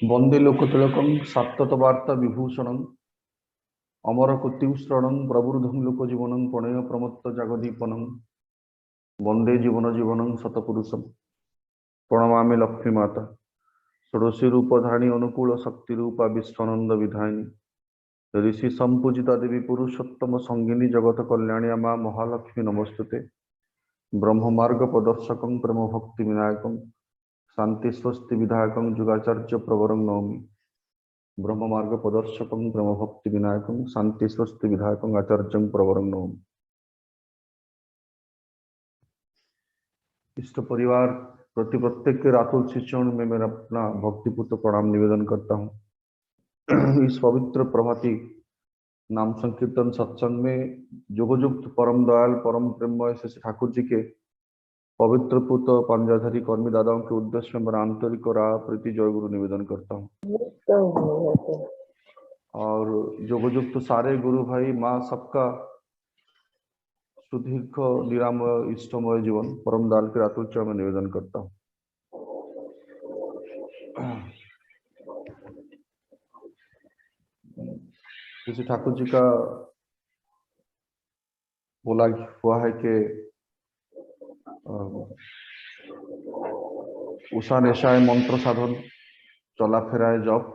वंदे लोकतिलकं सात्ततवार्ता विभूषणं अमरकोटिश्रणं प्रबुद्धं लोकजीवनं प्रणय प्रमत्त जगदीपनं वंदे जीवन जीवनं शतपुरुषं प्रणमामि लक्ष्मीमाता षोडशी रूपधारिणी अनुकूल शक्ति रूपा विश्वानंद विधायिनी ऋषि संपूजिता देवी पुरुषोत्तम संगिनी जगत कल्याणी मां महालक्ष्मी नमस्तुते ब्रह्म मार्ग प्रदर्शकं प्रेम भक्ति विनायकं शांति स्वस्ति विधायकं जुगाचार्य प्रवरं नौमि ब्रह्म मार्ग प्रदर्शकं प्रेम भक्ति विनायकं शांति स्वस्ति विधायकं आचार्यं प्रवरं नौमि। इष्ट परिवार प्रति प्रत्येक के रातुल शिष्यों में मेरा अपना भक्तिपूर्ण प्रणाम निवेदन करता हूँ। इस पवित्र प्रभाती नाम संकीर्तन सत्संग में जोगयुक्त परम दयाल परम प्रेममय श्री ठाकुर जी के पवित्र पुत्र पंजाधारी कर्मी दादाओं के उद्देश्य में मेरा आंतरिक और प्रीति जय गुरु निवेदन करता हूँ। और जोगयुक्त सारे गुरु भाई माँ सबका सुदीर्घ निरामय इष्टमय जीवन परम दाल के रातुल चरण में निवेदन करता हूँ। श्री ठाकुर जी का बोला हुआ है कि उषा नेशाय मंत्र साधन चला फेराय जप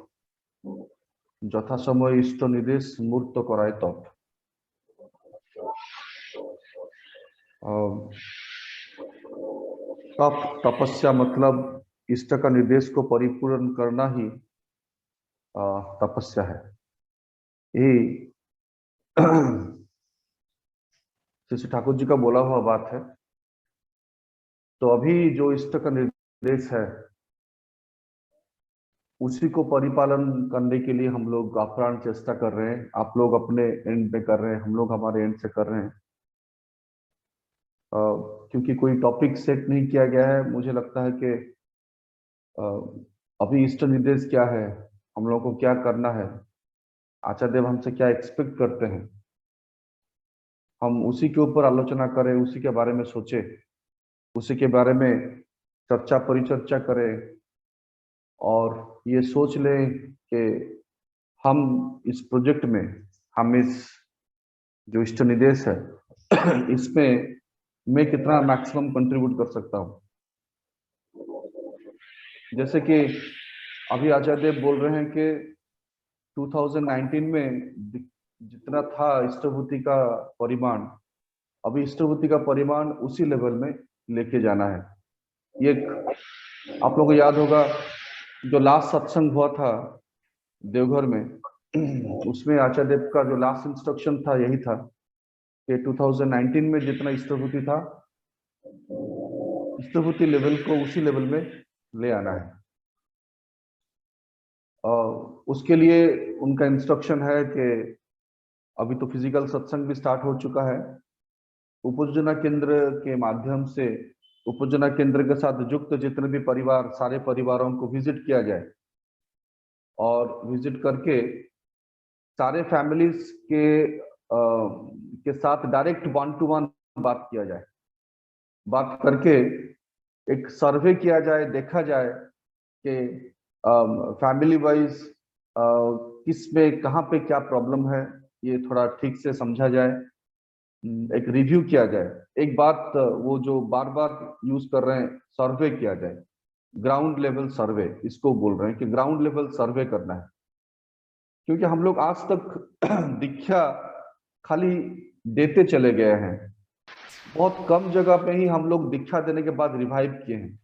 যথা समय इष्ट निर्देश मूर्त कराए तप। तप तपस्या मतलब इष्ट का निर्देश को परिपूर्ण करना ही तपस्या है। ये श्री ठाकुर जी का बोला हुआ बात है। तो अभी जो इष्ट का निर्देश है उसी को परिपालन करने के लिए हम लोग अप्राण चेष्टा कर रहे हैं। आप लोग अपने एंड पे कर रहे हैं, हम लोग हमारे एंड से कर रहे हैं। क्योंकि कोई टॉपिक सेट नहीं किया गया है, मुझे लगता है कि अभी इष्ट निर्देश क्या है, हम लोग को क्या करना है, आचार्य देव हमसे क्या एक्सपेक्ट करते हैं, हम उसी के ऊपर आलोचना करें, उसी के बारे में सोचे, उसी के बारे में चर्चा परिचर्चा करें और ये सोच लें कि हम इस प्रोजेक्ट में, हम इस जो इष्ट निर्देश है इसमें मैं कितना मैक्सिमम कंट्रीब्यूट कर सकता हूँ। जैसे कि अभी आचार्य देव बोल रहे हैं कि 2019 में जितना था इष्टभूति का परिमाण, अभी इष्टभूति का परिमाण उसी लेवल में लेके जाना है। ये आप लोगों को याद होगा जो लास्ट सत्संग हुआ था देवघर में, उसमें आचार्य देव का जो लास्ट इंस्ट्रक्शन था यही था कि 2019 में जितना इष्टभूति था, इष्टभूति लेवल को उसी लेवल में ले आना है। और उसके लिए उनका इंस्ट्रक्शन है कि अभी तो फिजिकल सत्संग भी स्टार्ट हो चुका है। उपयोजना केंद्र के माध्यम से उपयोजना केंद्र के साथ युक्त जितने भी परिवार, सारे परिवारों को विजिट किया जाए और विजिट करके सारे फैमिलीज के साथ डायरेक्ट 1-to-1 बात किया जाए। बात करके एक सर्वे किया जाए, देखा जाए कि फैमिली वाइज किस में कहाँ पे क्या प्रॉब्लम है, ये थोड़ा ठीक से समझा जाए, एक रिव्यू किया जाए। एक बात वो जो बार बार यूज कर रहे हैं, सर्वे किया जाए, ग्राउंड लेवल सर्वे इसको बोल रहे हैं कि ग्राउंड लेवल सर्वे करना है। क्योंकि हम लोग आज तक दीक्षा खाली देते चले गए हैं, बहुत कम जगह पे ही हम लोग दीक्षा देने के बाद रिवाइव किए हैं,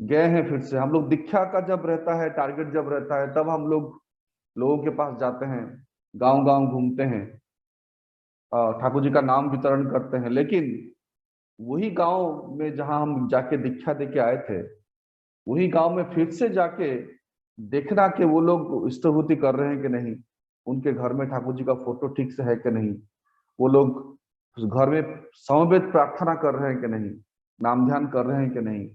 गए हैं फिर से। हम लोग दीक्षा का जब रहता है, टारगेट जब रहता है, तब हम लोग लोगों के पास जाते हैं, गांव गांव घूमते हैं, ठाकुर जी का नाम वितरण करते हैं। लेकिन वही गांव में जहां हम जाके दीक्षा देके आए थे, वही गांव में फिर से जाके देखना कि वो लोग इष्टभूति कर रहे हैं कि नहीं, उनके घर में ठाकुर जी का फोटो ठीक से है कि नहीं, वो लोग घर में समवेत प्रार्थना कर रहे हैं कि नहीं, नाम ध्यान कर रहे हैं कि नहीं,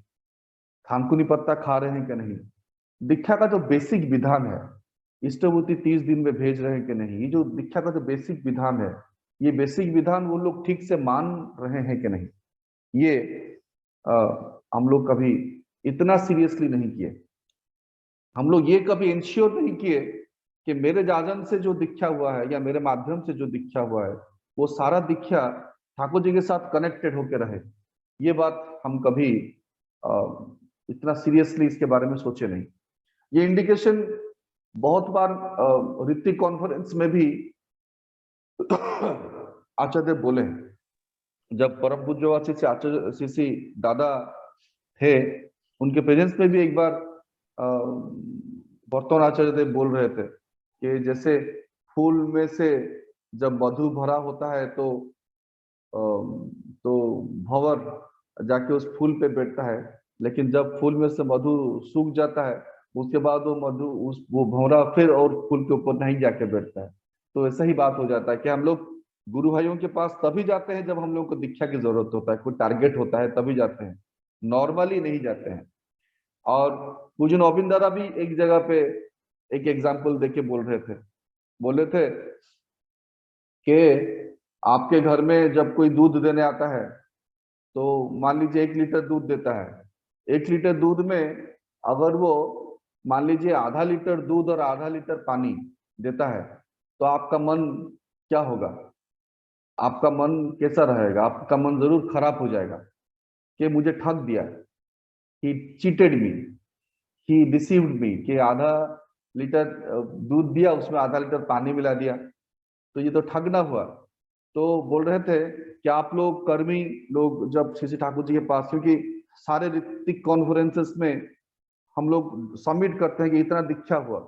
थानकुनी पत्ता खा रहे हैं कि नहीं। दीक्षा का जो बेसिक विधान है, इष्टभूति 30 दिन में भेज रहे हैं कि नहीं, ये जो दीक्षा का जो बेसिक विधान है, ये बेसिक विधान वो लोग ठीक से मान रहे हैं कि नहीं, ये हम लोग कभी इतना सीरियसली नहीं किए। हम लोग ये कभी इंश्योर नहीं किए कि मेरे जाजन से जो दीक्षा हुआ है या मेरे माध्यम से जो दीक्षा हुआ है वो सारा दीक्षा ठाकुर जी के साथ कनेक्टेड होकर रहे। ये बात हम कभी अ, इतना सीरियसली इसके बारे में सोचे नहीं। ये इंडिकेशन बहुत बार ऋतिक कॉन्फ्रेंस में भी आचार्य देव बोले हैं। जब परम पूज्यवासी से आचार्य श्री दादा थे, उनके प्रेजेंस में भी एक बार वर्तमान आचार्य देव बोल रहे थे कि जैसे फूल में से जब मधु भरा होता है तो भंवर जाके उस फूल पे बैठता है, लेकिन जब फूल में से मधु सूख जाता है उसके बाद वो मधु उस वो भंवरा फिर और फूल के ऊपर नहीं जाके बैठता है। तो ऐसा ही बात हो जाता है कि हम लोग गुरु भाइयों के पास तभी जाते हैं जब हम लोग को दीक्षा की जरूरत होता है, कोई टारगेट होता है तभी जाते हैं, नॉर्मली नहीं जाते हैं। और पूजन गोविंद दादा भी एक जगह पे एक एग्जाम्पल देके बोल रहे थे, बोले थे कि आपके घर में जब कोई दूध देने आता है तो मान लीजिए 1 लीटर दूध देता है। 1 लीटर दूध में अगर वो मान लीजिए आधा लीटर दूध और आधा लीटर पानी देता है तो आपका मन क्या होगा? आपका मन कैसा रहेगा? आपका मन जरूर खराब हो जाएगा कि मुझे ठग दिया, ही चीटेड मी, ही डिसीव्ड मी, कि आधा लीटर दूध दिया उसमें आधा लीटर पानी मिला दिया, तो ये तो ठगना हुआ। तो बोल रहे थे कि आप लोग कर्मी लोग जब श्री श्री ठाकुर जी के पास, क्योंकि सारे ऋतिक कॉन्फ्रेंसेस में हम लोग सबमिट करते हैं कि इतना दीक्षा हुआ,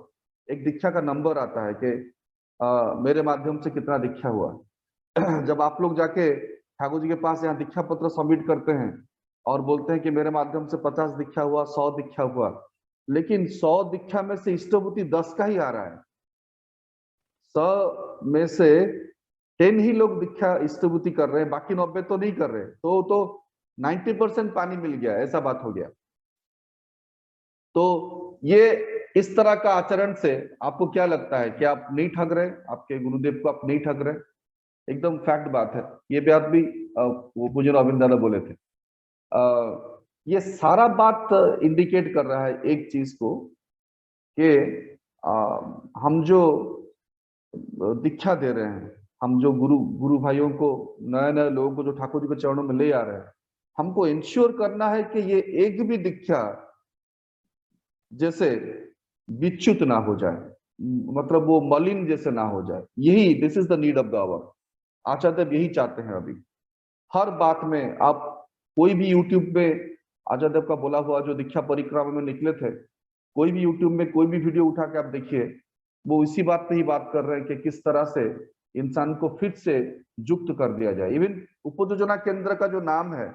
एक दीक्षा का नंबर आता है कि मेरे माध्यम से कितना दीक्षा हुआ। जब आप लोग जाके ठाकुर जी के पास यहाँ दीक्षा पत्र सबमिट करते हैं और बोलते हैं कि मेरे माध्यम से 50 दीक्षा हुआ, 100 दीक्षा हुआ, लेकिन 100 दीक्षा में से इष्टभूति 10 का ही आ रहा है, 100 में से 10 ही लोग दीक्षा इष्टभूति कर रहे हैं, बाकी 90 तो नहीं कर रहे, तो 90% पानी मिल गया, ऐसा बात हो गया। तो ये इस तरह का आचरण से आपको क्या लगता है कि आप नहीं ठग रहे, आपके गुरुदेव को आप नहीं ठग रहे? एकदम फैक्ट बात है। ये बात भी वो पूजन गोविंद दादा बोले थे। ये सारा बात इंडिकेट कर रहा है एक चीज को कि हम जो दीक्षा दे रहे हैं, हम जो गुरु भाइयों को, नए नए लोगों को जो ठाकुर जी के चरणों में ले आ रहे हैं, हमको इंश्योर करना है कि ये एक भी दीक्षा जैसे विच्युत ना हो जाए, मतलब वो मलिन जैसे ना हो जाए। यही this is the need of the hour. Acharya Dev यही चाहते हैं। अभी हर बात में आप कोई भी यूट्यूब में आचार्य देव का बोला हुआ जो दीक्षा परिक्रमा में निकले थे, कोई भी यूट्यूब में कोई भी वीडियो उठा के आप देखिए, वो इसी बात पे ही बात कर रहे हैं कि किस तरह से इंसान को फिर से युक्त कर दिया जाए। इवन उपयोजना केंद्र का जो नाम है,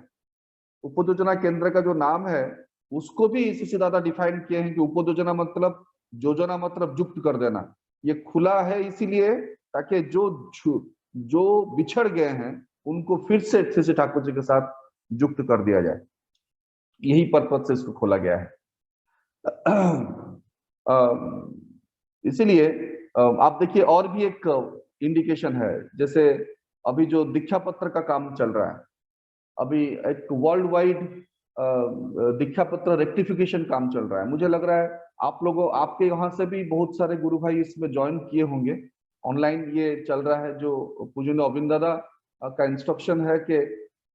उपयोजना केंद्र का जो नाम है उसको भी इसी दादा डिफाइन किए हैं कि उपयोजना मतलब योजना मतलब युक्त कर देना। ये खुला है इसीलिए ताकि जो बिछड़ गए हैं उनको फिर से अच्छे से ठाकुर जी के साथ युक्त कर दिया जाए। यही पर्पज से इसको खोला गया है। इसीलिए आप देखिए और भी एक इंडिकेशन है, जैसे अभी जो दीक्षा पत्र का काम चल रहा है, अभी एक वर्ल्ड वाइड दीक्षा पत्र रेक्टिफिकेशन काम चल रहा है। मुझे लग रहा है आप लोगों, आपके यहाँ से भी बहुत सारे गुरु भाई इसमें ज्वाइन किए होंगे। ऑनलाइन ये चल रहा है, जो पूजन गोविंद दादा का इंस्ट्रक्शन है कि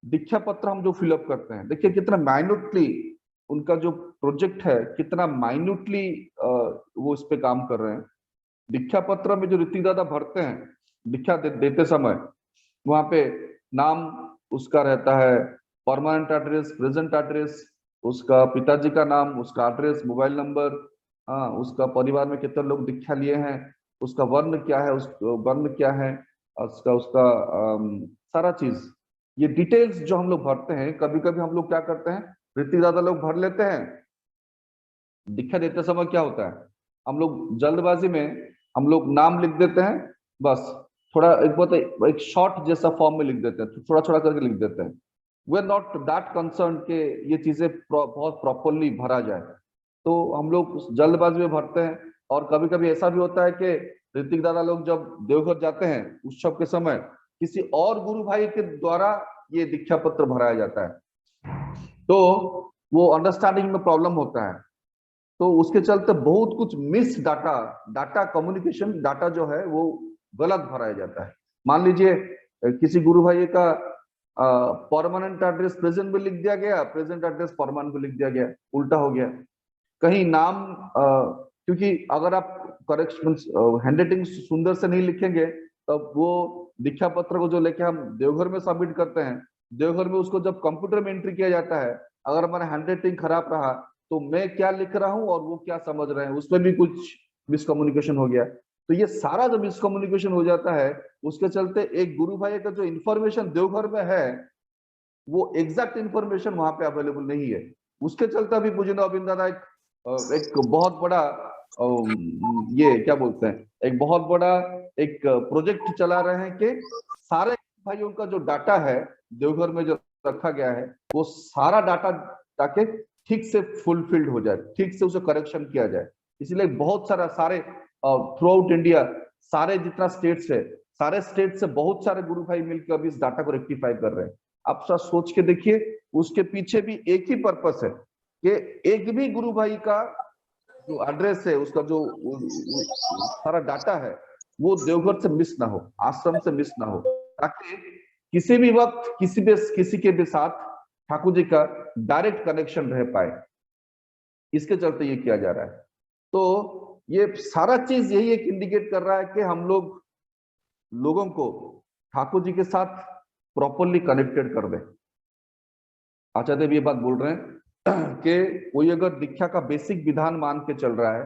दीक्षा पत्र हम जो फिलअप करते हैं, देखिए कितना माइन्यूटली उनका जो प्रोजेक्ट है, कितना माइन्यूटली वो इस पे काम कर रहे हैं। दीक्षा पत्र में जो ऋतिक दादा भरते हैं दीक्षा देते समय, वहां पे नाम उसका रहता है, परमानेंट एड्रेस, प्रेजेंट एड्रेस, उसका पिताजी का नाम, उसका एड्रेस, मोबाइल नंबर, हाँ, उसका परिवार में कितने लोग दीक्षा लिए हैं, उसका वर्ण क्या है, उस वर्ण क्या है, उसका उसका सारा चीज, ये डिटेल्स जो हम लोग भरते हैं। कभी कभी हम लोग क्या करते हैं, ऋतिक दादा लोग भर लेते हैं, दीक्षा देते समय क्या होता है, हम लोग जल्दबाजी में हम लोग नाम लिख देते हैं, बस थोड़ा एक शॉर्ट जैसा फॉर्म में लिख देते हैं, थोड़ा थोड़ा करके लिख देते हैं। We are not that concern के ये चीजें बहुत प्रॉपरली भरा जाए, तो हम लोग जल्दबाजी में भरते हैं। और कभी कभी ऐसा भी होता है कि ऋतिक दादा लोग जब देवघर जाते हैं उत्सव के समय, किसी और गुरु भाई के द्वारा ये दीक्षा पत्र भराया जाता है, तो वो अंडरस्टैंडिंग में प्रॉब्लम होता है। तो उसके चलते बहुत कुछ miss data data communication data जो है वो गलत भराया जाता है। मान लीजिए किसी गुरु भाई का परमानेंट एड्रेस प्रेजेंट में लिख दिया गया, प्रेजेंट एड्रेस परमानेंट में लिख दिया गया, उल्टा हो गया। कहीं नाम क्योंकि अगर आप करेक्शन हैंडराइटिंग सुंदर से नहीं लिखेंगे तब वो दीक्षा पत्र को जो लेके हम देवघर में सबमिट करते हैं, देवघर में उसको जब कंप्यूटर में एंट्री किया जाता है, अगर हमारा हैंडराइटिंग खराब रहा तो मैं क्या लिख रहा हूं और वो क्या समझ रहे हैं उसमें भी कुछ मिसकम्युनिकेशन हो गया। तो ये सारा जो मिसकम्युनिकेशन हो जाता है उसके चलते एक गुरु भाई का जो इंफॉर्मेशन देवघर में है वो एग्जैक्ट इंफॉर्मेशन वहां पे अवेलेबल नहीं है। उसके चलते अभी मुझे अरविंद दादा एक बहुत बड़ा ये क्या बोलते हैं, एक बहुत बड़ा एक प्रोजेक्ट चला रहे हैं कि सारे भाइयों का जो डाटा है देवघर में जो रखा गया है वो सारा डाटा ताकि ठीक से फुलफिल्ड हो जाए, ठीक से उसे करेक्शन किया जाए। इसलिए बहुत सारा सारे थ्रू आउट इंडिया सारे जितना स्टेट्स है, सारे स्टेट से बहुत सारे गुरु भाई मिलकर अभी इस डाटा को रेक्टिफाई कर रहे हैं। आप सब सोच के देखिए, उसके पीछे भी एक ही पर्पस है कि एक भी गुरु भाई का जो एड्रेस है, उसका जो सारा डाटा है वो देवघर से मिस ना हो, आश्रम से मिस ना हो, ताकि किसी भी वक्त किसी के भी साथ ठाकुर जी का डायरेक्ट कनेक्शन रह पाए। इसके चलते ये किया जा रहा है। तो ये सारा चीज यही एक इंडिकेट कर रहा है कि हम लोगों को ठाकुर जी के साथ प्रॉपरली कनेक्टेड कर दे। आचार्य देव ये बात बोल रहे हैं कि कोई अगर दीक्षा का बेसिक विधान मान के चल रहा है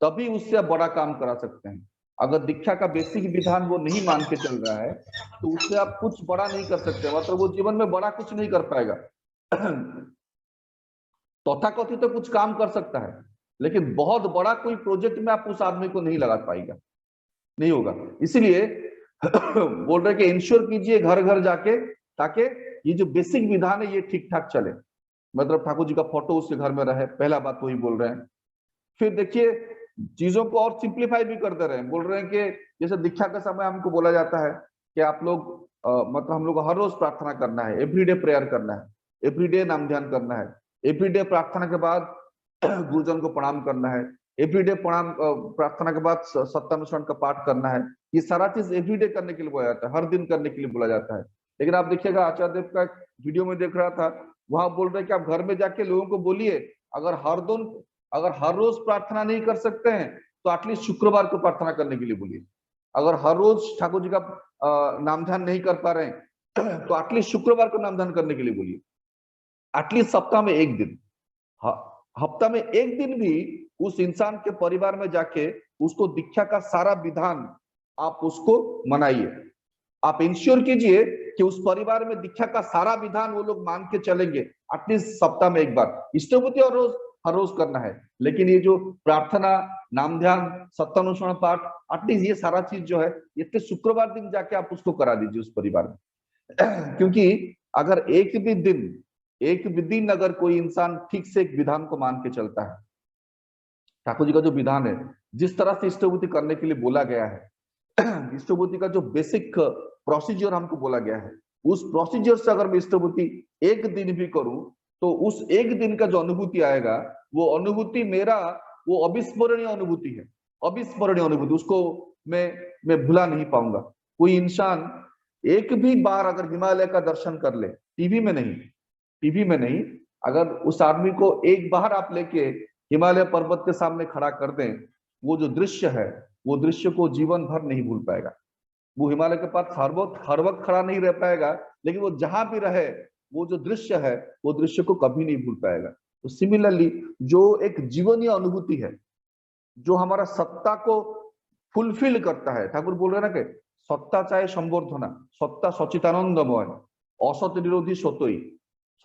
तभी उससे आप बड़ा काम करा सकते हैं। अगर दीक्षा का बेसिक विधान वो नहीं मान के चल रहा है तो उससे आप कुछ बड़ा नहीं कर सकते, मतलब वो जीवन में बड़ा कुछ नहीं कर पाएगा। तथाकथित तो कुछ काम कर सकता है लेकिन बहुत बड़ा कोई प्रोजेक्ट में आप उस आदमी को नहीं लगा पाएगा, नहीं होगा। इसलिए बोल रहे कि इंश्योर कीजिए घर घर जाके, ताकि ये जो बेसिक विधान है ये ठीक ठाक चले, मतलब ठाकुर जी का फोटो उसके घर में रहे। पहला बात वही बोल रहे हैं। फिर देखिए चीजों को और सिंप्लीफाई भी करते रहे। बोल रहे हैं कि जैसे दीक्षा के समय हमको बोला जाता है कि आप लोग मतलब हम लोग को हर रोज प्रार्थना करना है, एवरीडे प्रेयर करना है, एवरीडे नाम ध्यान करना है, एवरीडे प्रार्थना के बाद गुरुजन को प्रणाम करना है, एवरीडे प्रणाम प्रार्थना के बाद सत्यानुस्मरण का पाठ करना है। ये सारा चीज एवरीडे करने के लिए बोला जाता है, हर दिन करने के लिए बोला जाता है। लेकिन आप देखिएगा आचार्य देव का वीडियो में देख रहा था, वहां बोल रहे कि आप घर में जाके लोगों को बोलिए अगर हर रोज प्रार्थना नहीं कर सकते हैं तो एटलीस्ट शुक्रवार को प्रार्थना करने के लिए बोलिए। अगर हर रोज ठाकुर जी का नाम ध्यान नहीं कर पा रहे हैं तो एटलीस्ट शुक्रवार को नाम ध्यान करने के लिए बोलिए। एटलीस्ट सप्ताह में एक दिन, हफ्ता में एक दिन भी उस इंसान के परिवार में जाके उसको दीक्षा का सारा विधान आप उसको मनाइए। आप इंश्योर कीजिए कि उस परिवार में दीक्षा का सारा विधान वो लोग मान के चलेंगे, एटलीस्ट सप्ताह में एक बार। इष्टभूति और हर रोज करना है, लेकिन ये जो प्रार्थना, नाम ध्यान, सत्यानुस्मरण पाठ, एटलीस्ट ये सारा चीज जो है ये शुक्रवार दिन जाके आप उसको करा दीजिए उस परिवार में। क्योंकि अगर एक भी दिन अगर कोई इंसान ठीक से एक विधान को मान के चलता है, ठाकुर जी का जो विधान है, जिस तरह से इष्टभूति करने के लिए बोला गया है, इष्टभूति का जो बेसिक प्रोसीजर हमको बोला गया है, उस प्रोसीजर से अगर मैं इष्टभूति एक दिन भी करूं तो उस एक दिन का जो अनुभूति आएगा वो अनुभूति मेरा वो अविस्मरणीय अनुभूति है, अविस्मरणीय अनुभूति, उसको मैं भुला नहीं पाऊंगा। कोई इंसान एक भी बार अगर हिमालय का दर्शन कर ले, टीवी में नहीं, अगर उस आदमी को एक बार आप लेके हिमालय पर्वत के सामने खड़ा कर दें, वो जो दृश्य है वो दृश्य को जीवन भर नहीं भूल पाएगा। वो हिमालय के पास हर वक्त खड़ा नहीं रह पाएगा, लेकिन वो जहां भी रहे वो जो दृश्य है वो दृश्य को कभी नहीं भूल पाएगा। तो सिमिलरली जो एक जीवनीय अनुभूति है, जो हमारा सत्ता को फुलफिल करता है, ठाकुर बोल रहे ना कि सत्ता चाहे संवर्धना, सत्ता सचितानंदमय, असत निरोधी सतई,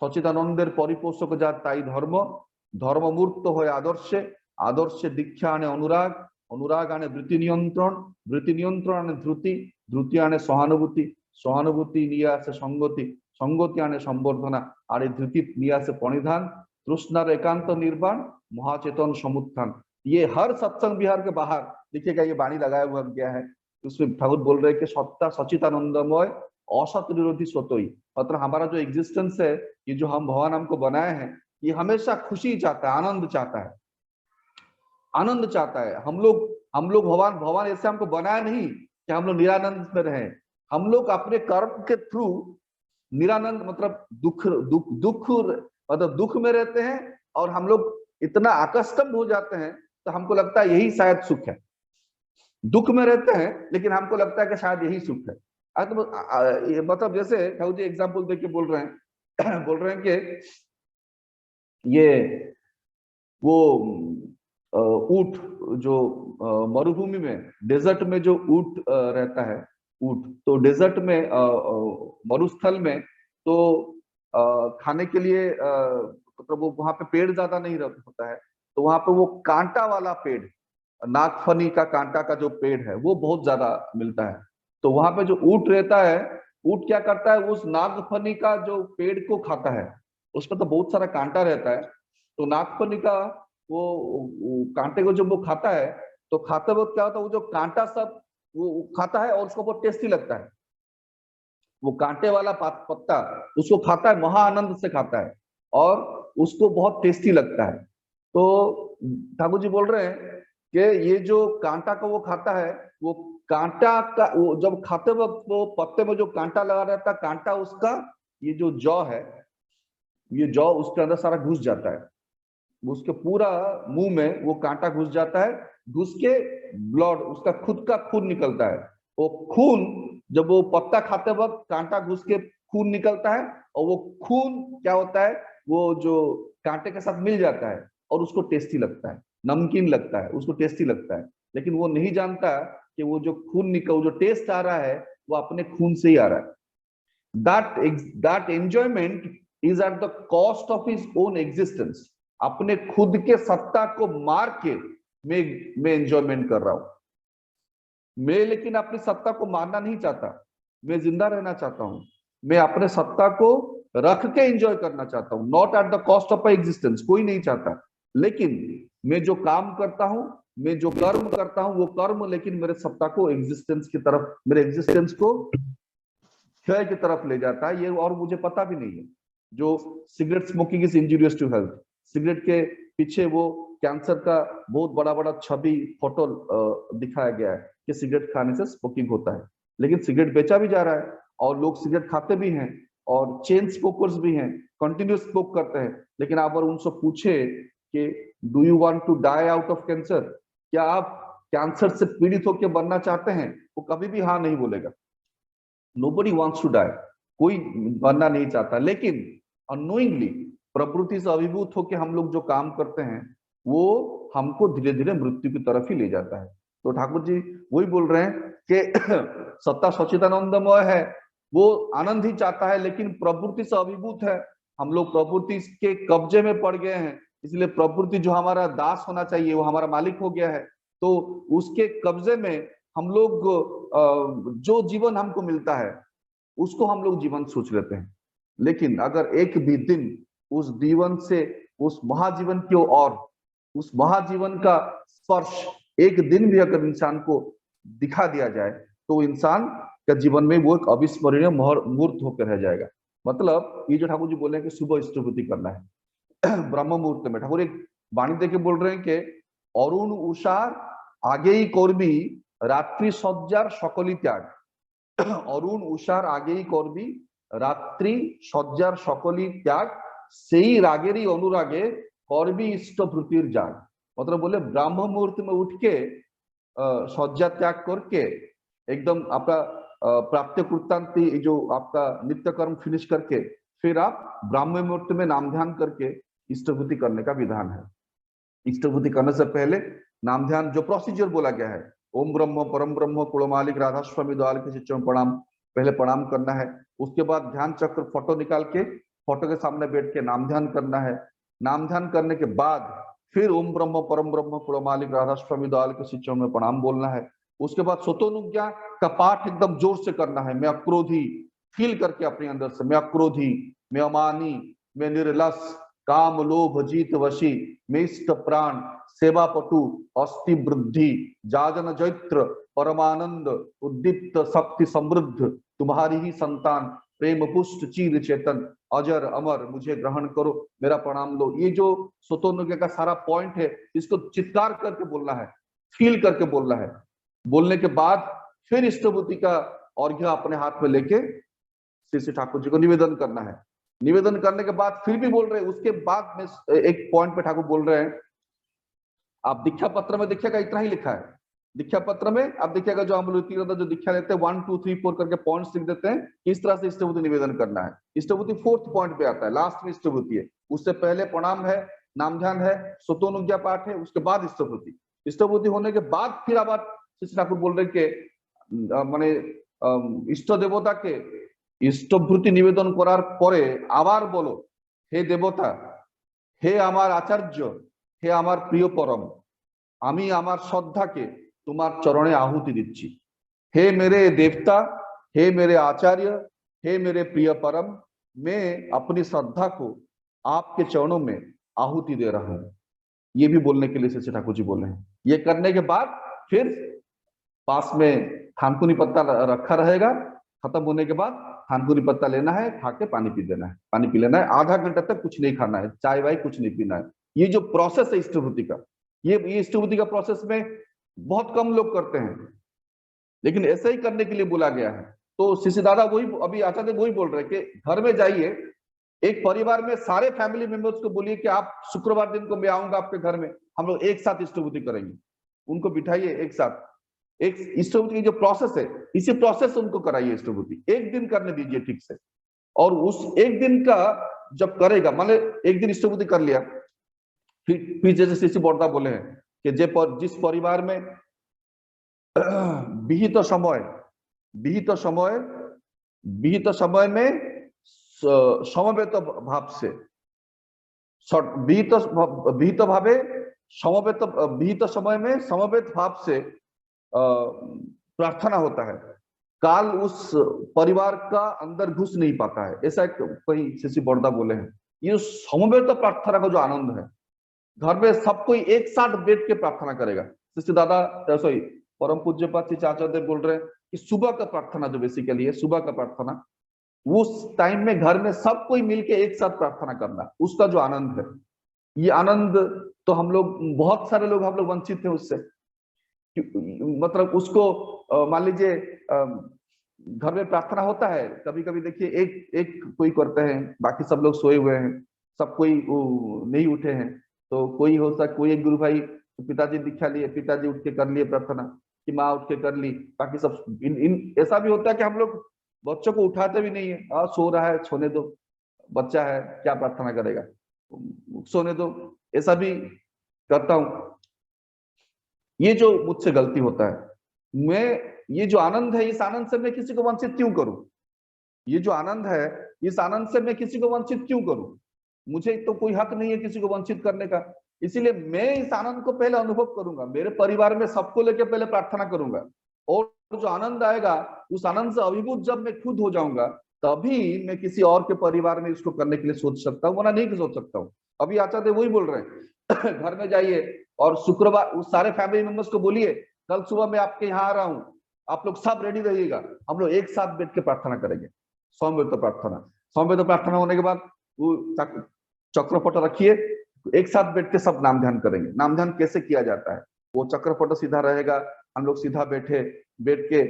सचितानंदेर परिपोषक जा ताई धर्म, धर्ममूर्त हয়ে आदर्शे, आदर्शे दीक्षा आने अनुराग, अनुराग आने वृत्ति नियंत्रण, वृत्ति नियंत्रण आने ध्रुति, ध्रुति आने सहानुभूति, सहानुभूति निये आसे संगति, संगति आने संवर्धना, और ध्रुति निये आसे परिधान, तृष्णार एकांत निर्वाण, महाचेतन समुत्थान। ये हर सत्संग विहार के बाहर देखिएगा ये बाणी लगाया हुआ गया है। उसमें ठाकुर बोल रहे हैं कि सत्ता सचितानंदमय, असत निरोधी स्वतई, मतलब हमारा जो एग्जिस्टेंस है, ये जो हम भगवान हमको बनाए हैं, ये हमेशा खुशी चाहता है, आनंद चाहता है। आनंद चाहता है। हम लोग भगवान ऐसे हमको बनाया नहीं कि हम लोग निरानंद में रहें। हम लोग अपने कर्म के थ्रू निरानंद मतलब दुख मतलब दुख में रहते हैं, और हम लोग इतना आकस्टम हो जाते हैं तो हमको लगता है यही शायद सुख है। दुख में रहते हैं लेकिन हमको लगता है कि शायद यही सुख है। मतलब जैसे ठाकुर जी एग्जाम्पल देके बोल रहे हैं बोल रहे हैं कि ये वो ऊंट जो मरुभूमि में डेजर्ट में जो ऊंट रहता है, ऊंट तो डेजर्ट में मरुस्थल में तो खाने के लिए मतलब वो वहां पे पेड़ ज्यादा नहीं होता है, तो वहां पे वो कांटा वाला पेड़, नागफनी का कांटा का जो पेड़ है वो बहुत ज्यादा मिलता है। तो वहां पे जो ऊंट रहता है, ऊंट क्या करता है, उस नागफनी का जो पेड़ को खाता है। उसमें तो बहुत सारा कांटा रहता है, तो नागफनी का वो कांटे को जब वो खाता है तो खाते वक्त क्या होता है, वो जो कांटा सब वो खाता है और उसको बहुत टेस्टी लगता है। वो कांटे वाला पत्ता उसको खाता है, महा आनंद से खाता है और उसको बहुत टेस्टी लगता है। तो ठाकुर जी बोल रहे हैं कि ये जो कांटा को वो खाता है, वो कांटा का वो जब खाते वक्त वो पत्ते में जो कांटा लगा रहता है, कांटा उसका ये जो जौ है, ये जौ उसके अंदर सारा घुस जाता है, उसके पूरा मुंह में वो कांटा घुस जाता है, घुस के ब्लड उसका खुद का खून निकलता है। वो खून जब वो पत्ता खाते वक्त कांटा घुस के खून निकलता है, और वो खून क्या होता है, वो जो कांटे के साथ मिल जाता है और उसको टेस्टी लगता है, नमकीन लगता है, उसको टेस्टी लगता है। लेकिन वो नहीं जानता कि वो जो खून निकल जो टेस्ट आ रहा है वो अपने खून से ही आ रहा है। That enjoyment is at the cost of his own existence. अपने खुद के सत्ता को मार के मैं एंजॉयमेंट कर रहा हूं। मैं लेकिन अपनी सत्ता को मारना नहीं चाहता, मैं जिंदा रहना चाहता हूं। मैं अपने सत्ता को रख के एंजॉय करना चाहता हूं, not at the cost of my existence. कोई नहीं चाहता, लेकिन मैं जो काम करता हूं, मैं जो कर्म करता हूं, वो कर्म लेकिन मेरे सत्ता को एग्जिस्टेंस की तरफ, मेरे एग्जिस्टेंस को क्षय की तरफ ले जाता है। ये और मुझे पता भी नहीं है। जो cigarette smoking is injurious to health, cigarette के पीछे वो कैंसर का बहुत बड़ा बड़ा छवि फोटो दिखाया गया है कि सिगरेट खाने से स्मोकिंग होता है, लेकिन सिगरेट बेचा भी जा रहा है और लोग सिगरेट खाते भी हैं और चेन स्मोकर्स भी हैं, कंटिन्यूस स्मोक करते हैं। लेकिन आप अगर उनसे पूछे कि do you want to die out of cancer, क्या आप कैंसर से पीड़ित होकर बनना चाहते हैं, वो कभी भी हाँ नहीं बोलेगा। नोबडी वांट्स टू डाई, कोई बनना नहीं चाहता। लेकिन अनोइंगली प्रकृति से अभिभूत होकर हम लोग जो काम करते हैं वो हमको धीरे धीरे मृत्यु की तरफ ही ले जाता है। तो ठाकुर जी वही बोल रहे हैं कि सत्ता सच्चिदानंदमय है, वो आनंद ही चाहता है, लेकिन प्रकृति से अभिभूत है। हम लोग प्रकृति के कब्जे में पड़ गए हैं, इसलिए प्रकृति जो हमारा दास होना चाहिए वो हमारा मालिक हो गया है। तो उसके कब्जे में हम लोग जो जीवन हमको मिलता है उसको हम लोग जीवन सोच लेते हैं। लेकिन अगर एक भी दिन उस जीवन से, उस महाजीवन की ओर, उस महाजीवन का स्पर्श एक दिन भी अगर इंसान को दिखा दिया जाए तो इंसान का जीवन में वो एक अविस्मरणीय मुहूर्त होकर रह जाएगा। मतलब ये जो ठाकुर जी बोले कि सुबह स्तुति करना है ब्रह्म मुहूर्त में, ठाकुर एक वाणी देके बोल रहे हैं कि अरुण उषार আগেই করবি রাত্রি সজ্জার সকলই ত্যাগ। অরুণ উষার আগেই করবি রাত্রি সজ্জার সকলই ত্যাগ, সেই রাগেরই অনুরাগে করবি इष्ट भृतिर जाग। मतलब बोले ब्राह्म मुहूर्त में उठ के सज्जा त्याग करके एकदम आपका प्राप्त कृतांति जो आपका नित्य कर्म फिनिश करके फिर आप ब्राह्म मुहूर्त में नाम ध्यान करके इष्टभूति करने का विधान है। इष्टभूति करने से पहले नाम ध्यान जो प्रोसीजर बोला गया है, ओम ब्रह्म परम ब्रह्म कुलमालिक राधा स्वामी द्वाल के शिष्यों प्रणाम, पहले प्रणाम करना है। उसके बाद ध्यान चक्र फोटो निकाल के फोटो के सामने बैठ के नाम ध्यान करना है। नाम ध्यान करने के बाद फिर ओम ब्रह्म परम ब्रह्म कुलमालिक राधा स्वामी द्वाल के शिष्यों में प्रणाम बोलना है। उसके बाद स्वतोनुज्ञा का पाठ एकदम जोर से करना है, मैं अक्रोधी फील करके अपने अंदर से, मैं अक्रोधी, मैं अमानी, मैं निर्लस, काम लोभ जीत वशी, मैं इष्ट प्राण, सेवा पटु, अस्थि वृद्धि, जाजन जैत्र, परमानंद, उद्दीप्त शक्ति समृद्ध, तुम्हारी ही संतान, प्रेम पुष्ट चीर चेतन, अजर अमर मुझे ग्रहण करो, मेरा प्रणाम लो। ये जो सोतोनुज्ञा का सारा पॉइंट है, इसको चित्कार करके बोलना है, फील करके बोलना है। बोलने के बाद फिर इष्टभूति का अर्घ्य अपने हाथ में लेके श्री श्री ठाकुर जी को निवेदन करना है। निवेदन करने के बाद फिर भी बोल रहे हैं, उसके बाद में एक पॉइंट पे ठाकुर बोल रहे हैं, आप दीक्षा पत्र में देखिएगा इतना ही लिखा है। दीक्षा पत्र में आप देखिएगा जो हम लोग जो दीक्षा लेते हैं 1 2 3 4 करके पॉइंट्स लिख देते हैं, किस तरह से इष्टभूति निवेदन करना है। इष्टभूति 4th पॉइंट पे आता है, लास्ट में इष्टभूति है। उससे पहले प्रणाम है, नाम ध्यान है, सोतोनुज्ञा पाठ है, उसके बाद इष्टभूति। इष्टभूति होने के बाद फिर अब श्री ठाकुर बोल रहे के माने इष्ट देवता के इष्टभूति निवेदन करार परे आबार बोलो, हे देवता, हे आमार आचार्य, हे आमार प्रिय परम, आमी आमार श्रद्धा के तुम्हार चरणे आहुति दिच्छी। हे मेरे देवता, हे मेरे आचार्य, हे मेरे प्रिय परम, मैं अपनी श्रद्धा को आपके चरणों में आहुति दे रहा हूं। ये भी बोलने के लिए श्री ठाकुर जी बोल रहे हैं। ये करने के बाद फिर पास में थानकुनी पत्ता रखा रहेगा, खत्म होने के बाद थानकुनी पत्ता लेना है, खा के पानी पी देना है, पानी पी लेना है। आधा घंटा तक कुछ नहीं खाना है, चाय वाय कुछ नहीं पीना है। ये जो प्रोसेस है इष्टभूति का, ये इष्टभूति का प्रोसेस में बहुत कम लोग करते हैं, लेकिन ऐसे ही करने के लिए बोला गया है। तो शिशि दादा वही अभी आचार्य वही बोल रहे हैं कि घर में जाइए, एक परिवार में सारे फैमिली मेंबर्स को बोलिए कि आप शुक्रवार दिन को मैं आऊंगा आपके घर में, हम लोग एक साथ इष्टभूति करेंगे। उनको बिठाइए एक साथ, एक इष्टभूति की जो प्रोसेस है, इसी प्रोसेस से उनको कराइए इष्टभूति। एक दिन करने दीजिए ठीक से, और उस एक दिन का जब करेगा, मान एक दिन इष्टभूति कर लिया, फिर जैसे श्री बड़दा बोले हैं कि जिस परिवार में विहित समय में समवेत भाव से विहित समय में समवेत भाव से प्रार्थना होता है, काल उस परिवार का अंदर घुस नहीं पाता है, ऐसा कहीं श्री बड़दा बोले हैं। ये समवेत प्रार्थना का जो आनंद है, घर में सब कोई एक साथ बैठ के प्रार्थना करेगा। श्री दादा सॉरी परम पूज्य पाद आचार्य बोल रहे हैं कि सुबह का प्रार्थना जो बेसिकली है, सुबह का प्रार्थना, उस टाइम में घर में सब कोई मिलके एक साथ प्रार्थना करना, उसका जो आनंद है, ये आनंद तो हम लोग बहुत सारे लोग हम लोग वंचित थे उससे। मतलब उसको मान लीजिए घर में प्रार्थना होता है, कभी कभी देखिए एक कोई करते हैं, बाकी सब लोग सोए हुए हैं, सब कोई नहीं उठे हैं, तो कोई हो सकता, कोई एक गुरु भाई पिताजी दीक्षा लिए, पिताजी उठ के कर लिए प्रार्थना, कि माँ उठ के कर ली, बाकी सब ऐसा भी होता है कि हम लोग बच्चों को उठाते भी नहीं है, सो रहा है सोने दो, बच्चा है क्या प्रार्थना करेगा, सोने दो, ऐसा भी करता हूं। ये जो मुझसे गलती होता है, मैं ये जो आनंद है, इस आनंद से मैं किसी को वंचित क्यों करूं? ये जो आनंद है, इस आनंद से मैं किसी को वंचित क्यों करूं? मुझे तो कोई हक नहीं है किसी को वंचित करने का। इसीलिए मैं इस आनंद को पहले अनुभव करूंगा, मेरे परिवार में सबको लेकर पहले प्रार्थना करूंगा, और जो आनंद आएगा उस आनंद से अभिभूत जब मैं खुद हो जाऊंगा, तभी मैं किसी और के परिवार में इसको करने के लिए सोच सकता हूँ, वरना नहीं सोच सकता हूँ। अभी आचार्य वही बोल रहे हैं घर में जाइए और शुक्रवार उस सारे फैमिली मेंबर्स को बोलिए, कल सुबह मैं आपके यहाँ आ रहा हूँ, आप लोग सब रेडी रहिएगा, हम लोग एक साथ बैठ के प्रार्थना करेंगे, समवेत प्रार्थना। समवेत प्रार्थना होने के बाद वो चक्रपट रखिए, एक साथ बैठ के सब नाम ध्यान करेंगे। नाम ध्यान कैसे किया जाता है, वो चक्रपट सीधा रहेगा, हम लोग सीधा बैठ के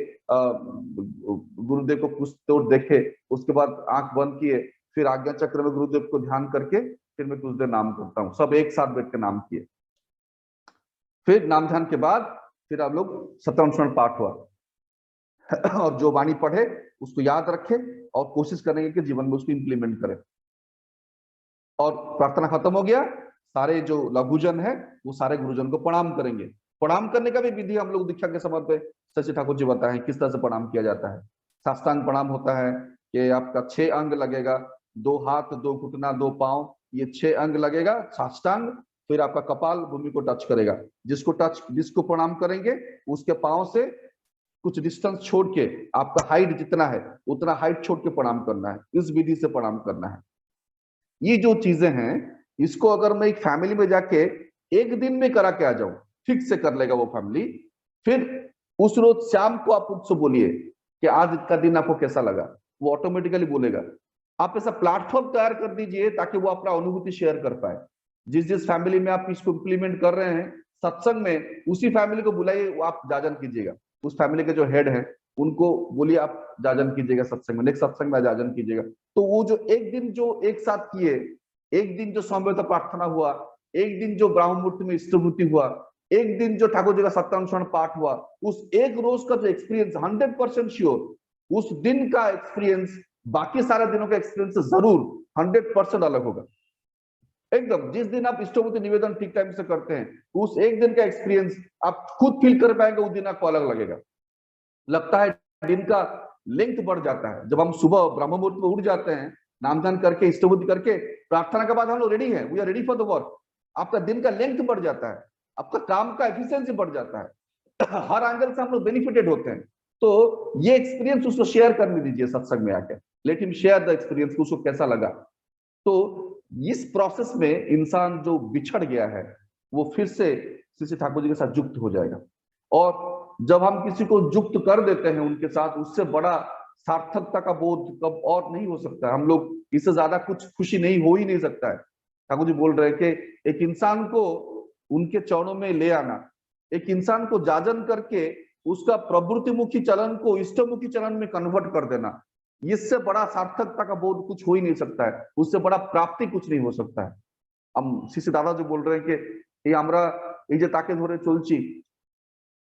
गुरुदेव को कुछ तोड़ देखे, उसके बाद आंख बंद किए, फिर आज्ञा चक्र में गुरुदेव को ध्यान करके फिर मैं कुछ देर नाम करता हूँ, सब एक साथ बैठ के नाम किए। फिर नाम ध्यान के बाद फिर आप लोग सतम स्मरण पाठ हुआ और जो वाणी पढ़े उसको याद रखे और कोशिश करेंगे कि जीवन में उसको इंप्लीमेंट करें। और प्रार्थना खत्म हो गया, सारे जो लघुजन है वो सारे गुरुजन को प्रणाम करेंगे। प्रणाम करने का भी विधि हम लोग दीक्षा के समय पे शशि ठाकुर जी बताएं किस तरह से प्रणाम किया जाता है। साष्टांग प्रणाम होता है कि आपका 6 अंग लगेगा, 2 हाथ, 2 घुटना, 2 पांव, ये 6 अंग लगेगा साष्टांग। फिर आपका कपाल भूमि को टच करेगा, जिसको प्रणाम करेंगे उसके पांव से कुछ डिस्टेंस छोड़ के, आपका हाइट जितना है उतना हाइट छोड़ के प्रणाम करना है, इस विधि से प्रणाम करना है। ये जो चीजें हैं, इसको अगर मैं एक फैमिली में जाके एक दिन में करा के आ जाऊं, ठीक से कर लेगा वो फैमिली। फिर उस रोज शाम को आप उससे बोलिए कि आज का दिन आपको कैसा लगा, वो ऑटोमेटिकली बोलेगा। आप ऐसा प्लेटफॉर्म तैयार कर दीजिए ताकि वो अपना अनुभूति शेयर कर पाए। जिस जिस फैमिली में आप इसको इम्प्लीमेंट कर रहे हैं सत्संग में, उसी फैमिली को बुलाइए, वो आप जाजन कीजिएगा। उस फैमिली के जो हेड हैं उनको बोलिए आप जाजन कीजिएगा सत्संग में, नेक्स्ट सत्संग में जाजन कीजिएगा। तो वो जो एक दिन जो एक साथ किए, एक दिन जो समवेत प्रार्थना हुआ, एक दिन जो ब्राह्म मुहूर्त में इष्टभूति हुआ, एक दिन जो ठाकुर जी का सत्यानुस्मरण पाठ हुआ, उस एक रोज का जो एक्सपीरियंस 100% श्योर, उस दिन का एक्सपीरियंस बाकी सारे दिनों का एक्सपीरियंस से जरूर 100% अलग होगा एकदम। जिस दिन आप इष्टभूति निवेदन ठीक टाइम से करते हैं, उस एक दिन का एक्सपीरियंस आप खुद फील कर पाएंगे, उस दिन आपको अलग लगेगा। लगता है दिन का लेंथ बढ़ जाता है। जब हम सुबह ब्रह्म मुहूर्त में उठ जाते हैं, नामदान करके इष्टभूति करके प्रार्थना के बाद हम लोग रेडी हैं, we are ready for the work, आपका दिन का लेंथ बढ़ जाता है, आपका काम का एफिशिएंसी बढ़ जाता है, हर एंगल से हम लोग बेनिफिटेड होते हैं। तो ये एक्सपीरियंस उसको शेयर करने दीजिए सत्संग में आके, let him share the experience, उसको कैसा लगा। तो इस प्रोसेस में इंसान जो बिछड़ गया है वो फिर से श्री ठाकुर जी के साथ युक्त हो जाएगा। और जब हम किसी को युक्त कर देते हैं उनके साथ, उससे बड़ा सार्थकता का बोध कब और नहीं हो सकता। हम लोग इससे ज्यादा कुछ खुशी नहीं हो ही नहीं सकता है। ठाकुर जी बोल रहे हैं कि एक इंसान को उनके चरणों में ले आना, एक इंसान को जाजन करके उसका प्रवृत्तिमुखी चलन को इष्टमुखी चलन में कन्वर्ट कर देना, इससे बड़ा सार्थकता का बोध कुछ हो ही नहीं सकता है, उससे बड़ा प्राप्ति कुछ नहीं हो सकता है। हम श्री दादा जो बोल रहे हैं कि আমরা এই যে তাকে ধরে চলছি,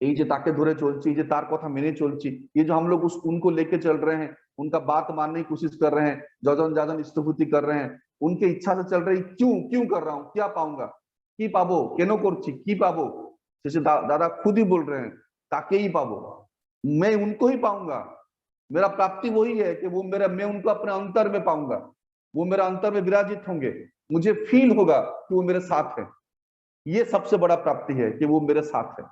এই যে তাকে ধরে চলছি, এই যে তার কথা মেনে চলছি, ये जो हम लोग उनको लेके चल रहे हैं, उनका बात मानने की कोशिश कर रहे हैं, जजन जाजन इष्टभूति कर रहे हैं, उनके इच्छा से चल रही, क्यों क्यों कर रहा हूँ, क्या पाऊंगा, কি পাবো, কেন করছি, কি পাবো। जैसे दादा खुद ही बोल रहे हैं, ताके ही पाबो, मैं उनको ही पाऊंगा, मेरा प्राप्ति वही है कि वो मेरा, मैं उनको अपने अंतर में पाऊंगा, वो मेरा अंतर में विराजित होंगे, मुझे फील होगा कि वो मेरे साथ है। ये सबसे बड़ा प्राप्ति है कि वो मेरे साथ है।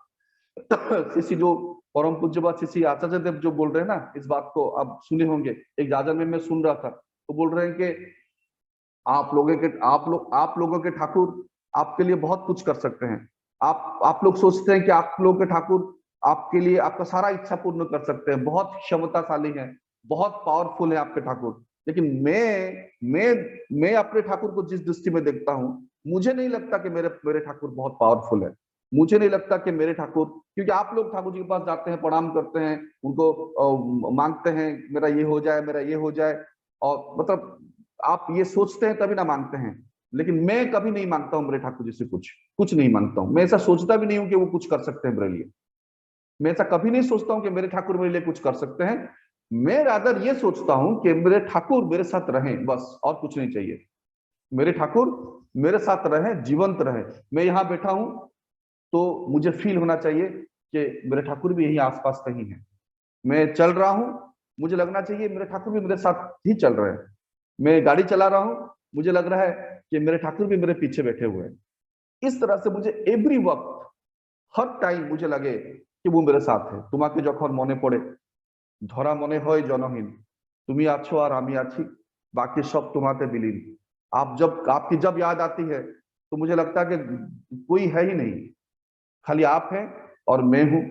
शिशि जो परम पूज्यपाद शिशि आचार्य देव जो बोल रहे हैं ना, इस बात को आप सुने होंगे, एक जाजन में मैं सुन रहा था, तो बोल रहे हैं कि आप लोगों के ठाकुर आपके लिए बहुत कुछ कर सकते हैं। आप लोग सोचते हैं कि आप लोगों के ठाकुर आपके लिए आपका सारा इच्छा पूर्ण कर सकते हैं, बहुत क्षमताशाली हैं, बहुत पावरफुल है आपके ठाकुर। लेकिन मैं अपने ठाकुर को जिस दृष्टि में देखता हूँ, मुझे नहीं लगता कि मेरे ठाकुर बहुत पावरफुल है। मुझे नहीं लगता कि मेरे ठाकुर, क्योंकि आप लोग ठाकुर जी के पास जाते हैं, प्रणाम करते हैं, उनको मांगते हैं मेरा ये हो जाए, मेरा ये हो जाए, और मतलब आप ये सोचते हैं तभी ना मांगते हैं। लेकिन मैं कभी नहीं मांगता हूँ मेरे ठाकुर जी से कुछ नहीं मांगता हूँ। मैं ऐसा सोचता भी नहीं हूँ कि वो कुछ कर सकते हैं मेरे लिए। मैं ऐसा कभी नहीं सोचता हूँ कि मेरे ठाकुर मेरे लिए कुछ कर सकते हैं। मैं रादर ये सोचता हूँ कि मेरे ठाकुर मेरे साथ रहें, बस, और कुछ नहीं चाहिए। मेरे ठाकुर मेरे साथ रहें, जीवंत रहे। मैं यहाँ बैठा हूँ तो मुझे फील होना चाहिए कि मेरे ठाकुर भी यही आसपास कहीं है। मैं चल रहा हूँ, मुझे लगना चाहिए मेरे ठाकुर भी मेरे साथ ही चल रहे हैं। मैं गाड़ी चला रहा हूँ, मुझे लग रहा है कि मेरे ठाकुर भी मेरे पीछे बैठे हुए हैं। इस तरह से मुझे एवरी वक्त, हर टाइम मुझे लगे कि वो मेरे साथ है। तुम्हाके যখন মনে পড়ে ধরা মনে হয় জনহীন, তুমি আছো আর আমি আছি, बाकी सब तुम्हारे विलीन। आपकी जब याद आती है तो मुझे लगता है कि कोई है ही नहीं, खाली आप हैं और मैं हूं,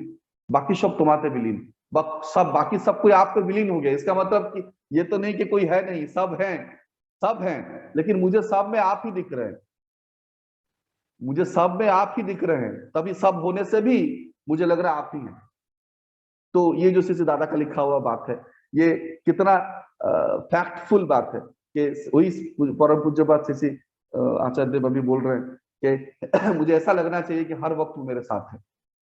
बाकी सब तुम्हारे विलीन। बाकी सब कोई आप पे विलीन हो गया। इसका मतलब कि ये तो नहीं कि कोई है नहीं, सब हैं, लेकिन मुझे सब में आप ही दिख रहे हैं, मुझे सब में आप ही दिख रहे हैं, तभी सब होने से भी मुझे लग रहा है आप ही हैं। तो ये जो श्री दादा का लिखा हुआ बात है, ये कितना फैक्टफुल बात है कि वही परम पूज्यपाद श्री आचार्य देव अभी बोल रहे हैं कि मुझे ऐसा लगना चाहिए कि हर वक्त मेरे साथ है।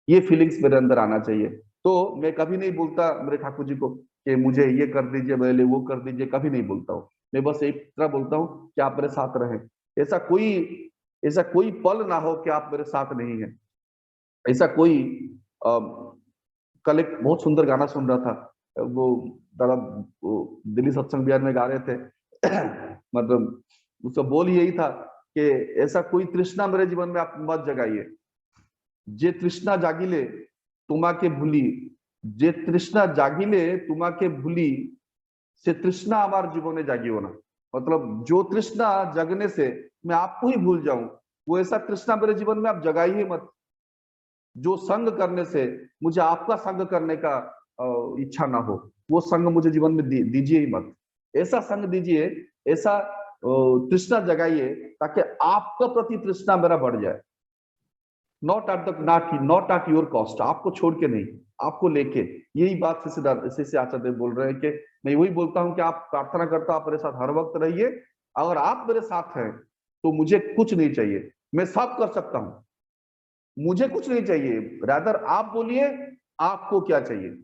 ये फीलिंग्स मेरे अंदर आना चाहिए। तो मैं कभी नहीं बोलता मेरे ठाकुर जी को कि मुझे ये कर दीजिए, मेरे लिए वो कर दीजिए, कभी नहीं बोलता हूँ। मैं बस एक तरह बोलता हूँ कि आप मेरे साथ रहें। ऐसा कोई पल ना हो कि आप मेरे साथ नहीं है। ऐसा कोई कल एक बहुत सुंदर गाना सुन रहा था, वो दादा दिल्ली सत्संग बिहार में गा रहे थे मतलब उसका बोल यही था कि ऐसा कोई तृष्णा मेरे जीवन में आप मत जगाइए, जे तृष्णा जागिले तुम्हाके भूली, जे तृष्णा जागिले तुम्हाके भूली, से तृष्णा हमारे जीवन में जागियो ना। मतलब जो तृष्णा जगने से मैं आपको ही भूल जाऊं, वो ऐसा तृष्णा मेरे जीवन में आप जगाइए मत। जो संग करने से मुझे आपका संग करने का इच्छा ना हो, वो संग मुझे जीवन में दीजिए ही मत। ऐसा संग दीजिए, ऐसा तृष्णा जगाइए ताकि आपका प्रति तृष्णा मेरा बढ़ जाए। नॉट एट योर कॉस्ट, आपको छोड़ के नहीं, आपको लेके। यही बात से आचार्य बोल रहे हैं कि मैं वही बोलता हूं कि आप प्रार्थना करता, आप मेरे साथ हर वक्त रहिए। अगर आप मेरे साथ हैं तो मुझे कुछ नहीं चाहिए, मैं सब कर सकता हूं, मुझे कुछ नहीं चाहिए। रादर आप बोलिए आपको क्या चाहिए,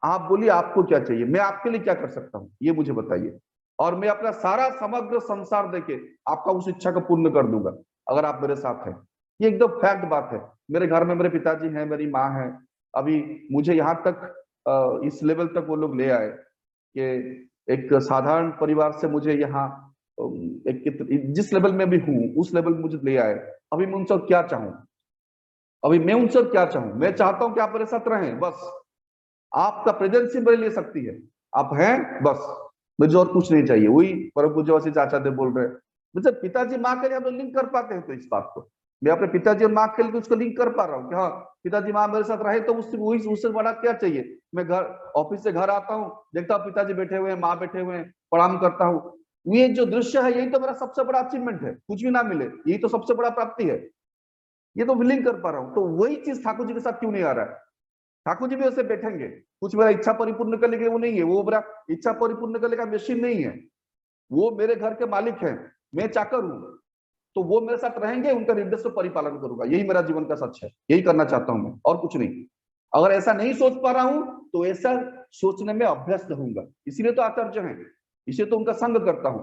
आप बोलिए आपको क्या चाहिए, मैं आपके लिए क्या कर सकता हूं ये मुझे बताइए, और मैं अपना सारा समग्र संसार देके आपका उस इच्छा को पूर्ण कर दूंगा अगर आप मेरे साथ हैं। ये एकदम फैक्ट बात है। मेरे घर में मेरे पिताजी हैं, मेरी माँ है। अभी मुझे यहाँ तक इस लेवल तक वो लोग ले आए कि एक साधारण परिवार से मुझे यहाँ एक जिस लेवल में भी हूँ उस लेवल में मुझे ले आए। अभी मैं उनसे क्या चाहूँ, अभी मैं उनसे क्या चाहूँ? मैं चाहता हूँ कि आप मेरे साथ रहें, बस आपका प्रेजेंस ही मेरे लिए शक्ति है। आप हैं बस, मुझे और कुछ नहीं चाहिए। वही परम पूज्य वशिष्ठ आचार्य बोल रहे हैं। मतलब पिताजी माँ के लिए आप लिंक कर पाते हैं तो इस बात को मैं अपने पिताजी और माँ के लिए उसको लिंक कर पा रहा हूँ कि हाँ पिताजी माँ मेरे साथ रहे तो उससे बड़ा क्या चाहिए। मैं घर ऑफिस से घर आता हूँ, देखता हूँ पिताजी बैठे हुए हैं, माँ बैठे हुए हैं, प्रणाम करता हूँ। ये जो दृश्य है यही तो मेरा सबसे बड़ा अचीवमेंट है। कुछ भी ना मिले यही तो सबसे बड़ा प्राप्ति है। ये तो लिंक कर पा रहा हूँ। तो वही चीज ठाकुर जी के साथ क्यों नहीं आ रहा है? ठाकुर जी भी ऐसे बैठेंगे, कुछ मेरा इच्छा परिपूर्ण करने के लिए वो नहीं है, वो मेरा इच्छा परिपूर्ण करने का मशीन नहीं है। वो मेरे घर के मालिक हैं, मैं चाकर हूं। तो वो मेरे साथ रहेंगे, उनका निर्देश को परिपालन करूंगा। यही मेरा जीवन का सच है, यही करना चाहता हूं मैं, और कुछ नहीं। अगर ऐसा नहीं सोच पा रहा हूं तो ऐसा सोचने में अभ्यस्त रहूंगा। इसीलिए तो आचार्य हैं, इसीलिए तो उनका संग करता हूं।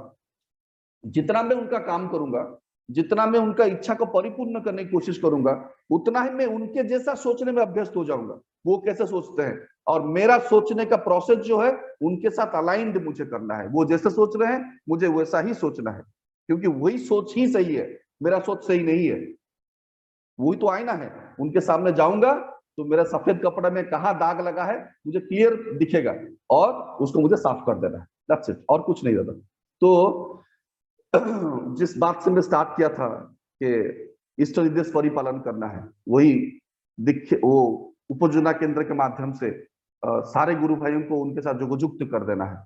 जितना मैं उनका काम करूंगा, जितना मैं उनका इच्छा को परिपूर्ण करने की कोशिश करूंगा, उतना ही मैं उनके जैसा सोचने में अभ्यस्त हो जाऊंगा। वो कैसे सोचते हैं और मेरा सोचने का प्रोसेस जो है उनके साथ अलाइंड मुझे करना है। वो जैसे सोच रहे हैं मुझे वैसा ही सोचना है, क्योंकि वही सोच ही सही है, मेरा सोच सही नहीं है। वही तो आईना है, उनके सामने जाऊंगा तो मेरा सफेद कपड़ा में कहाँ दाग लगा है मुझे क्लियर दिखेगा, और उसको मुझे साफ कर देना है। दैट्स इट, और कुछ नहीं दादा। तो जिस बात से मैं स्टार्ट किया था कि इष्ट निर्देश परिपालन करना है, वही दिखे वो उपयोजना केंद्र के माध्यम से सारे गुरु भाइयों को उनके साथ जोगजुक्त कर देना है।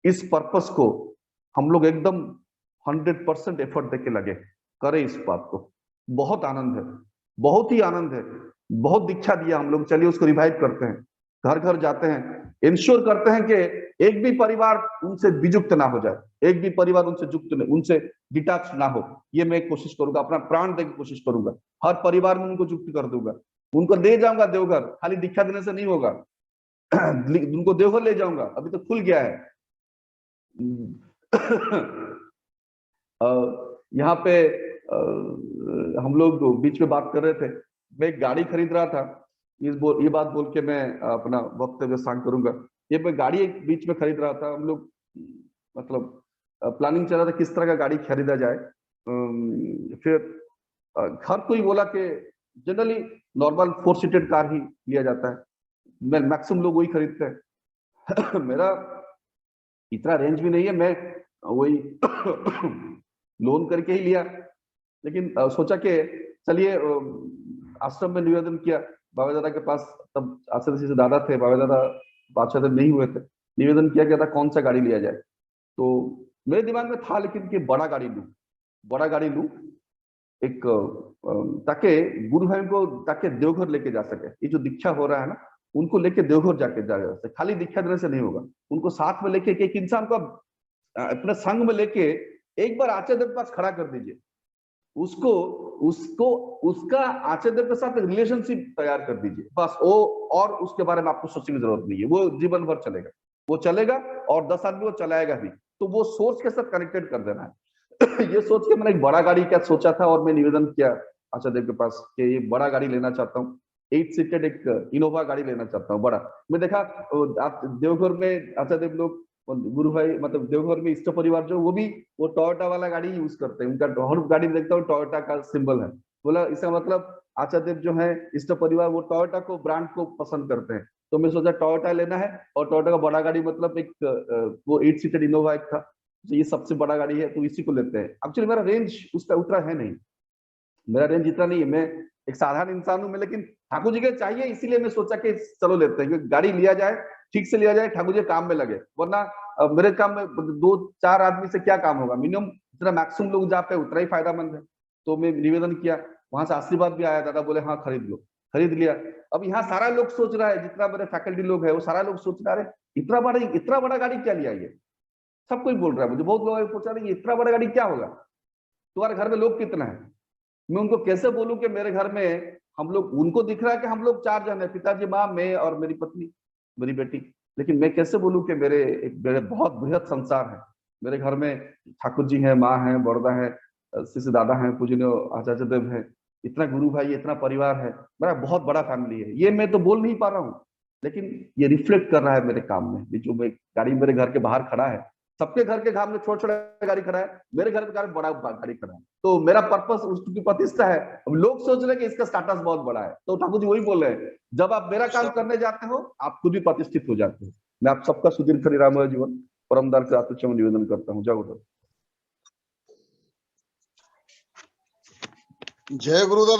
इस पर्पस को हम लोग एकदम 100% एफर्ट देके लगे करें इस बात को। बहुत आनंद है, बहुत ही आनंद है। बहुत दीक्षा दिया हम लोग, चलिए उसको रिवाइव करते हैं। घर घर जाते हैं, इंश्योर करते हैं कि एक भी परिवार उनसे विजुक्त ना हो जाए, एक भी परिवार उनसे जुक्त नहीं, उनसे डिटैच ना हो। ये मैं कोशिश करूंगा, अपना प्राण देकर कोशिश करूंगा। हर परिवार में उनको जुक्त कर दूंगा, उनको ले जाऊंगा देवघर। खाली दीक्षा देने से नहीं होगा, उनको देवघर ले जाऊंगा। अभी तो खुल गया है। यहाँ पे हम लोग बीच में बात कर रहे थे, मैं एक गाड़ी खरीद रहा था। ये बात बोल के मैं अपना वक्तव्य शांत करूंगा। ये मैं गाड़ी एक बीच में खरीद रहा था, हम लोग मतलब प्लानिंग चल रहा था किस तरह का गाड़ी खरीदा जाए। फिर हर कोई बोला कि जनरली नॉर्मल 4 सीटेड कार ही लिया जाता है, मैं मैक्सिमम लोग वही खरीदते हैं। मेरा इतना रेंज भी नहीं है, मैं वही लोन करके ही लिया। लेकिन सोचा कि चलिए आश्रम में निवेदन किया बाबा दादा के पास। तब आश्रम से दादा थे, बाबा दादा 5-6 दिन नहीं हुए थे। निवेदन किया गया था कौन सा गाड़ी लिया जाए। तो मेरे दिमाग में था लेकिन कि बड़ा गाड़ी लूं, बड़ा गाड़ी लूं एक, ताकि गुरु भाई को ताकि देवघर लेके जा सके। ये जो दीक्षा हो रहा है ना, उनको लेके देवघर जाके जा सके। खाली दीक्षा देने से नहीं होगा, उनको साथ में लेके एक इंसान को अपने संग में लेके एक बार आचार्य के पास खड़ा कर दीजिए। उसको उसको उसका आचार्य के साथ रिलेशनशिप तैयार कर दीजिए बस। वो और उसके बारे में आपको सोचने की जरूरत नहीं है, वो जीवन भर चलेगा। वो चलेगा और 10 आदमी वो चलाएगा भी। तो वो सोच के साथ कनेक्टेड कर देना है। ये सोच के मैंने एक बड़ा गाड़ी क्या सोचा था, और मैं निवेदन किया आचार्य के पास कि ये बड़ा गाड़ी लेना चाहता हूँ। 8 सीटेड एक इनोवा गाड़ी लेना चाहता हूँ बड़ा। मैं देखा आप देवघर में आचार्य लोग गुरु भाई मतलब देवघर में इष्ट परिवार जो वो भी वो टोयोटा वाला गाड़ी यूज करते हैं। उनका हर गाड़ी में देखता हूँ टोयोटा का सिंबल है। बोला इसका मतलब आचार्य जो है इष्ट परिवार वो टोयोटा को ब्रांड को पसंद करते हैं। तो मैं सोचा टोयोटा लेना है, और टोयोटा का बड़ा गाड़ी मतलब एक वो 8 सीटेड इनोवा एक था, तो ये सबसे बड़ा गाड़ी है तो इसी को लेते हैं। एक्चुअली मेरा रेंज उसका उतना है नहीं, मेरा रेंज इतना नहीं है। मैं एक साधारण इंसान हूं मैं, लेकिन ठाकुर जी के चाहिए, इसीलिए मैं सोचा कि चलो लेते हैं, गाड़ी लिया जाए, ठीक से लिया जाए, ठाकुर जी काम में लगे, वरना मेरे काम में 2-4 आदमी से क्या काम होगा, मिनिमम जितना मैक्सिमम लोग जा पे उतना ही फायदामंद है। तो मैं निवेदन किया, वहां से आशीर्वाद भी आया, दादा बोले हाँ खरीद लो, खरीद लिया। अब यहाँ सारा लोग सोच रहा है, जितना मेरे फैकल्टी लोग है वो सारा लोग सोच रहा है इतना बड़ा गाड़ी क्या लिया ये, सब कोई बोल रहा है मुझे, बहुत लोग पूछा रहे इतना बड़ा गाड़ी क्या होगा, तुम्हारे घर में लोग कितना है। मैं उनको कैसे बोलूं कि मेरे घर में हम लोग, उनको दिख रहा है कि हम लोग 4 जन है, पिताजी, माँ, मैं और मेरी पत्नी, मेरी बेटी, लेकिन मैं कैसे बोलूं कि मेरे बहुत बृहद संसार है। मेरे घर में ठाकुर जी हैं, माँ है, बड़दा है, शिष्य दादा है, पूजनीय आचार्य देव है, इतना गुरु भाई, इतना परिवार है, मेरा बहुत बड़ा फैमिली है। ये मैं तो बोल नहीं पा रहा हूँ, लेकिन ये रिफ्लेक्ट कर रहा है मेरे काम में। ये जो मैं गाड़ी मेरे घर के बाहर खड़ा है, सबके घर के सामने छोटा छोटा गाड़ी खड़ा है, मेरे घर के बड़ा गाड़ी खड़ा है, तो मेरा पर्पस उसकी प्रतिष्ठा है। अब लोग सोच रहे हैं कि इसका स्टेटस बहुत बड़ा है, तो ठाकुर जी वही बोल रहे हैं, जब आप मेरा काम करने जाते हो आप खुद भी प्रतिष्ठित हो जाते हो। मैं आप सबका सुदीर्घ हरिरामय जीवन परमदार से आत्मचम निवेदन करता हूँ। जय गुरुदेव। जय गुरुदेव।